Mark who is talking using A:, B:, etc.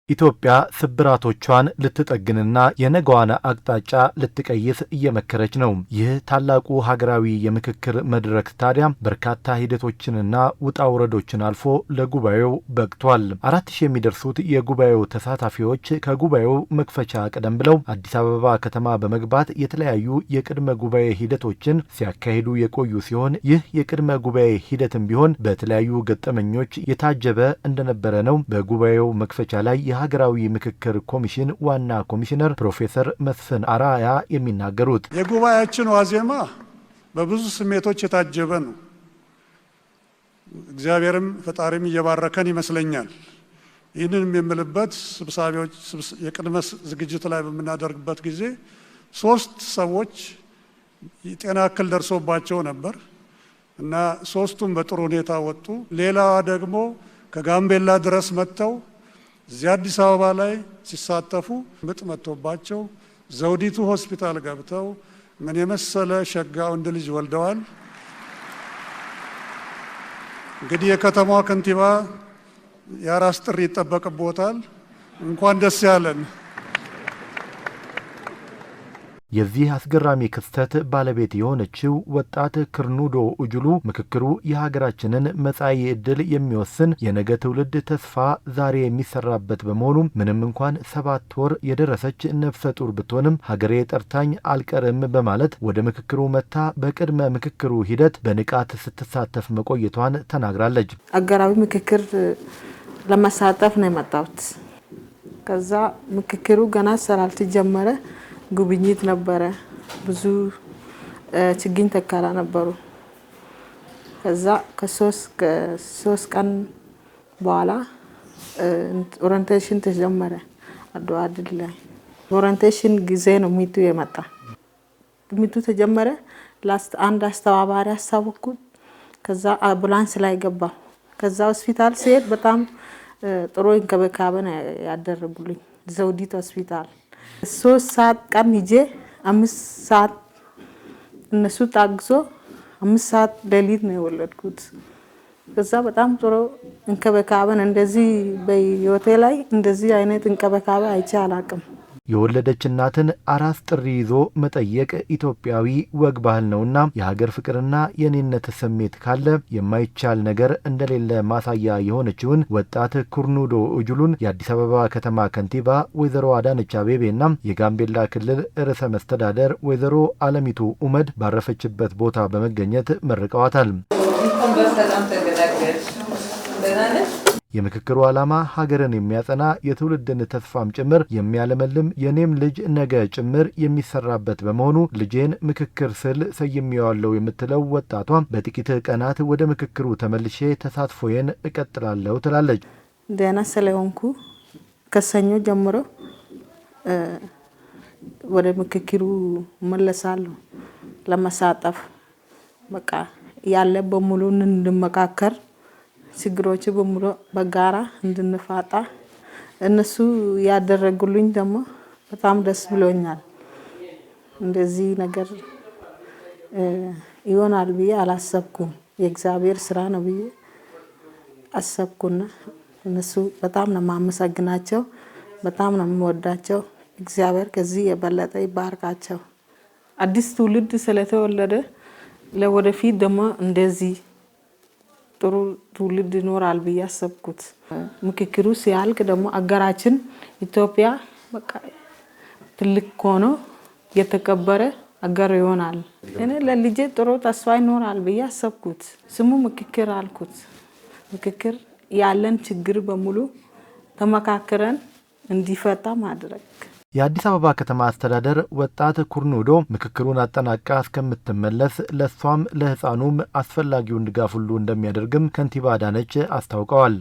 A: ኢትዮጵያ ስብራቶቿን ልትጠግንና የነገዋን አቅጣጫ ልትቀይስ እየመከረች ነው። ይህ ታላቁ ሀገራዊ የምክክር መድረክ ታዲያ በርካታ ሂደቶችንና ውጣ ውረዶችን አልፎ ለጉባኤው በቅቷል። 4000 የሚደርሱት የጉባኤው ተሳታፊዎች ከጉባኤው መክፈቻ ቀደም ብለው አዲስ አበባ ከተማ በመግባት የተለያዩ የቅድመ ጉባኤ ሂደቶችን ሲያካሂዱ የቆዩ ሲሆን ይህ የቅድመ ጉባኤ ሂደትም ቢሆን በተለያዩ ገጠመኞች የታጀበ እንደነበረ ነው በጉባኤው መክፈቻ ላይ የሀገራዊ ምክክር ኮሚሽን ዋና ኮሚሽነር ፕሮፌሰር መስፍን አራያ የሚናገሩት።
B: የጉባኤያችን ዋዜማ በብዙ ስሜቶች የታጀበ ነው። እግዚአብሔርም ፈጣሪም እየባረከን ይመስለኛል። ይህንንም የምልበት ስብሳቢዎች የቅድመ ዝግጅት ላይ በምናደርግበት ጊዜ 3 ሰዎች የጤና እክል ደርሶባቸው ነበር እና 3ቱም በጥሩ ሁኔታ ወጡ። ሌላዋ ደግሞ ከጋምቤላ ድረስ መጥተው እዚህ አዲስ አበባ ላይ ሲሳተፉ ምጥ መጥቶባቸው ዘውዲቱ ሆስፒታል ገብተው ምን የመሰለ ሸጋ ወንድ ልጅ ወልደዋል። እንግዲህ የከተማዋ ከንቲባ የአራስ ጥሪ ይጠበቅቦታል። እንኳን ደስ ያለን።
A: የዚህ አስገራሚ ክስተት ባለቤት የሆነችው ወጣት ክርኑዶ ኡጁሉ ምክክሩ የሀገራችንን መጻኢ ዕድል የሚወስን የነገ ትውልድ ተስፋ ዛሬ የሚሰራበት በመሆኑ ምንም እንኳን 7 ወር የደረሰች ነፍሰ ጡር ብትሆንም ሀገሬ ጠርታኝ አልቀርም በማለት ወደ ምክክሩ መታ በቅድመ ምክክሩ ሂደት በንቃት ስትሳተፍ መቆየቷን ተናግራለች።
C: አገራዊ ምክክር ለመሳተፍ ነው የመጣሁት። ከዛ ምክክሩ ገና ስላልተጀመረ ጉብኝት ነበረ። ብዙ ችግኝ ተካላ ነበሩ። ከዛ ከሶስት ቀን በኋላ ኦሪንቴሽን ተጀመረ። አድዋ ድል ላይ ኦሪንቴሽን ጊዜ ነው ሚቱ የመጣ። ሚቱ ተጀመረ። አንድ አስተባባሪ አሳወቅኩት። ከዛ አምቡላንስ ላይ ገባ። ከዛ ሆስፒታል ሲሄድ በጣም ጥሩ እንክብካቤ ነው ያደረጉልኝ። ዘውዲት ሆስፒታል 3 ሰዓት ቀን ሂጄ 5 ሰዓት እነሱ ታግዞ 5 ሰዓት ሌሊት ነው የወለድኩት። ከዛ በጣም ጥሩ እንክብካቤ እንደዚህ በህይወቴ ላይ እንደዚህ አይነት እንክብካቤ አይቼ አላቅም።
A: የወለደች እናትን አራስ ጥሪ ይዞ መጠየቅ ኢትዮጵያዊ ወግ ባህል ነውና የሀገር ፍቅርና የኔነት ስሜት ካለ የማይቻል ነገር እንደሌለ ማሳያ የሆነችውን ወጣት ክርኑዶ ኡጁሉን የአዲስ አበባ ከተማ ከንቲባ ወይዘሮ አዳነች አቤቤና የጋምቤላ ክልል ርዕሰ መስተዳደር ወይዘሮ አለሚቱ ኡመድ ባረፈችበት ቦታ በመገኘት መርቀዋታል። የምክክሩ ዓላማ ሀገርን የሚያጸና የትውልድን ተስፋም ጭምር የሚያለመልም የኔም ልጅ ነገ ጭምር የሚሰራበት በመሆኑ ልጄን ምክክር ስል ሰይሜዋለሁ የምትለው ወጣቷ በጥቂት ቀናት ወደ ምክክሩ ተመልሼ ተሳትፎዬን እቀጥላለሁ ትላለች።
C: ደህና ስለሆንኩ ከሰኞ ጀምሮ ወደ ምክክሩ መለሳለሁ ለመሳተፍ። በቃ ያለ በሙሉ እንድመካከር ችግሮች በሙሉ በጋራ እንድንፋታ እነሱ ያደረጉልኝ ደግሞ በጣም ደስ ብሎኛል። እንደዚህ ነገር ይሆናል ብዬ አላሰብኩም። የእግዚአብሔር ስራ ነው ብዬ አሰብኩና እነሱ በጣም ነው የማመሰግናቸው። በጣም ነው የምወዳቸው። እግዚአብሔር ከዚህ የበለጠ ይባርካቸው። አዲስ ትውልድ ስለተወለደ ለወደፊት ደግሞ እንደዚህ ጥሩ ትውልድ ይኖራል ብዬ አሰብኩት። ምክክሩ ሲያልቅ ደግሞ አገራችን ኢትዮጵያ በቃ ትልቅ ሆኖ የተከበረ አገር ይሆናል። እኔ ለልጄ ጥሩ ተስፋ ይኖራል ብዬ አሰብኩት። ስሙ ምክክር አልኩት። ምክክር ያለን ችግር በሙሉ ተመካክረን እንዲፈታ ማድረግ።
A: የአዲስ አበባ ከተማ አስተዳደር ወጣት ክርኑዶ ምክክሩን አጠናቃ እስከምትመለስ ለሷም ለህፃኑም አስፈላጊውን ድጋፍ ሁሉ እንደሚያደርግም ከንቲባ አዳነች አስታውቀዋል።